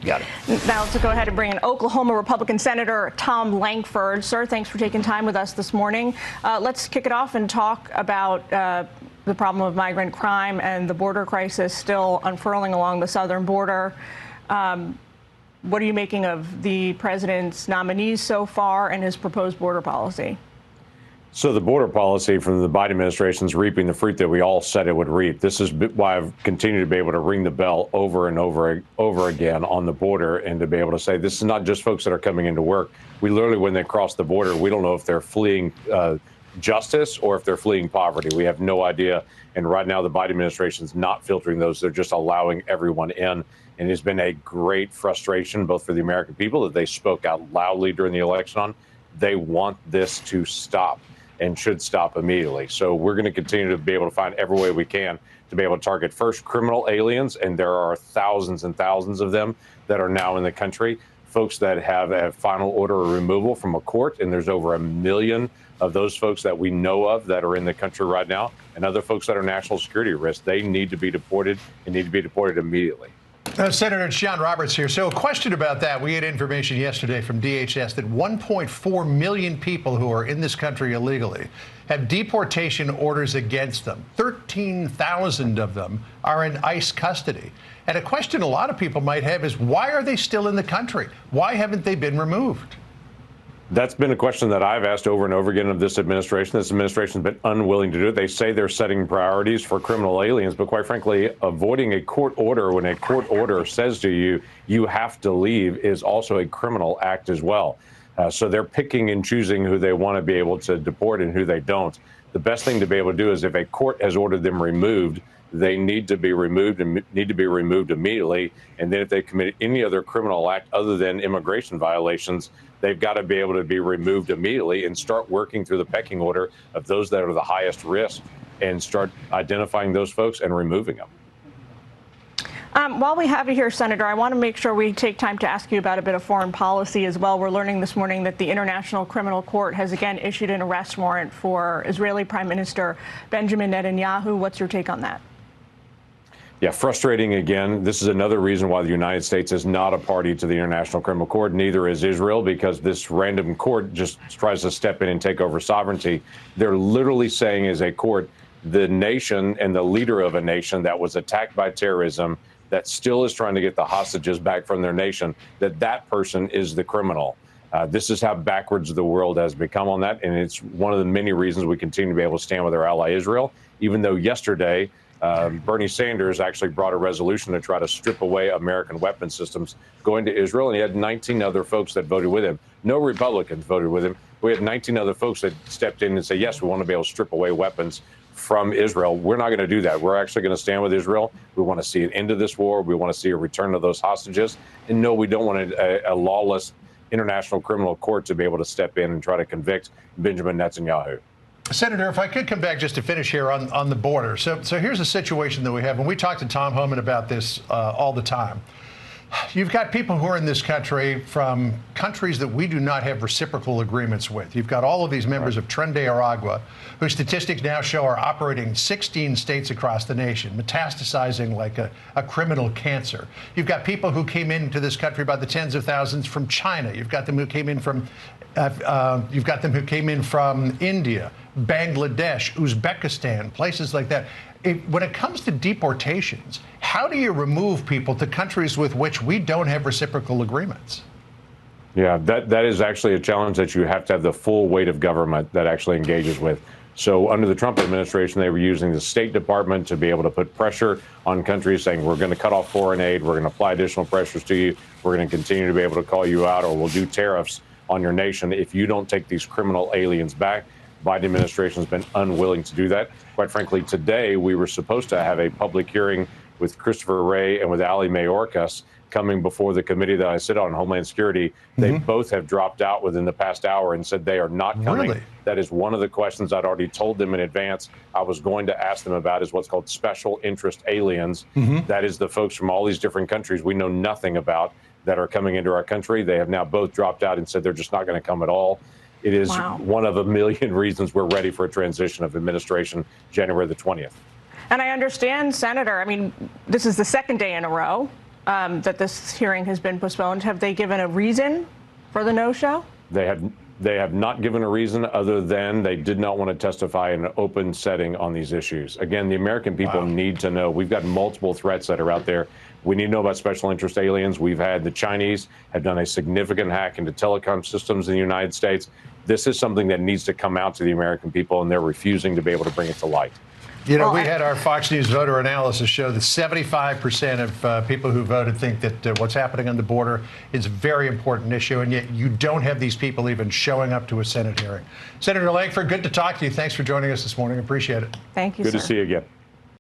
Got it. Now let's go ahead and bring in Oklahoma Republican Senator Tom Lankford. Sir, thanks for taking time with us this morning. Let's kick it off and talk about the problem of migrant crime and the border crisis still unfurling along the southern border. What are you making of the president's nominees so far and his proposed border policy? So the border policy from the Biden administration is reaping the fruit that we all said it would reap. This is why I've continued to be able to ring the bell over and over again on the border, and to be able to say this is not just folks that are coming into work. We literally, when they cross the border, we don't know if they're fleeing justice or if they're fleeing poverty. We have no idea. And right now, the Biden administration is not filtering those. They're just allowing everyone in. And it's been a great frustration, both for the American people, that they spoke out loudly during the election on. They want this to stop and should stop immediately. So we're going to continue to be able to find every way we can to be able to target first criminal aliens. And there are thousands and thousands of them that are now in the country, folks that have a final order of removal from a court. And there's over 1 million of those folks that we know of that are in the country right now, and other folks that are national security risks. They need to be deported and need to be deported immediately. Senator John Roberts here. So a question about that. We had information yesterday from DHS that 1.4 million people who are in this country illegally have deportation orders against them. 13,000 of them are in ICE custody. And a question a lot of people might have is, why are they still in the country? Why haven't they been removed? That's been a question that I've asked over and over again of this administration. This administration has been unwilling to do it. They say they're setting priorities for criminal aliens, but quite frankly, avoiding a court order when a court order says to you, you have to leave, is also a criminal act as well. So they're picking and choosing who they want to be able to deport and who they don't. The best thing to be able to do is, if a court has ordered them removed, they need to be removed and need to be removed immediately. And then if they commit any other criminal act other than immigration violations, they've got to be able to be removed immediately and start working through the pecking order of those that are the highest risk and start identifying those folks and removing them. While we have you here, Senator, I want to make sure we take time to ask you about a bit of foreign policy as well. We're learning this morning that the International Criminal Court has again issued an arrest warrant for Israeli Prime Minister Benjamin Netanyahu. What's your take on that? Yeah, frustrating again. This is another reason why the United States is not a party to the International Criminal Court. Neither is Israel, because this random court just tries to step in and take over sovereignty. They're literally saying, as a court, the nation and the leader of a nation that was attacked by terrorism, that still is trying to get the hostages back from their nation, that person is the criminal. This is how backwards the world has become on that. And it's one of the many reasons we continue to be able to stand with our ally Israel, even though yesterday, Bernie Sanders actually brought a resolution to try to strip away American weapon systems going to Israel, and he had 19 other folks that voted with him. No Republicans voted with him. We had 19 other folks that stepped in and said, yes, we want to be able to strip away weapons from Israel. We're not going to do that. We're actually going to stand with Israel. We want to see an end to this war. We want to see a return of those hostages. And no, we don't want a lawless international criminal court to be able to step in and try to convict Benjamin Netanyahu. Senator, if I could come back just to finish here on the border. So here's a situation that we have, and we talk to Tom Homan about this all the time. You've got people who are in this country from countries that we do not have reciprocal agreements with. You've got all of these members of Tren de Aragua, whose statistics now show are operating in 16 states across the nation, metastasizing like a criminal cancer. You've got people who came into this country by the tens of thousands from China. You've got them who came in from India, Bangladesh, Uzbekistan, places like that. When it comes to deportations, how do you remove people to countries with which we don't have reciprocal agreements? Yeah, that is actually a challenge that you have to have the full weight of government that actually engages with. So under the Trump administration, they were using the State Department to be able to put pressure on countries, saying, we're going to cut off foreign aid, we're going to apply additional pressures to you, we're going to continue to be able to call you out, or we'll do tariffs on your nation if you don't take these criminal aliens back. Biden administration has been unwilling to do that. Quite frankly, today we were supposed to have a public hearing with Christopher Wray and with Ali Mayorkas coming before the committee that I sit on, Homeland Security. They both have dropped out within the past hour and said they are not coming. Really? That is one of the questions I'd already told them in advance I was going to ask them about, is what's called special interest aliens. That is the folks from all these different countries we know nothing about that are coming into our country. They have now both dropped out and said they're just not going to come at all. It is one of a million reasons we're ready for a transition of administration January the 20th. And I understand, Senator, I mean, this is the second day in a row that this hearing has been postponed. Have they given a reason for the no-show? They have not given a reason other than they did not want to testify in an open setting on these issues. Again, the American people need to know. We've got multiple threats that are out there. We need to know about special interest aliens. We've had the Chinese have done a significant hack into telecom systems in the United States. This is something that needs to come out to the American people, and they're refusing to be able to bring it to light. You know, we had our Fox News voter analysis show that 75% of people who voted think that what's happening on the border is a very important issue, and yet you don't have these people even showing up to a Senate hearing. Senator Lankford, good to talk to you. Thanks for joining us this morning. Appreciate it. Thank you, Good sir. to see you again.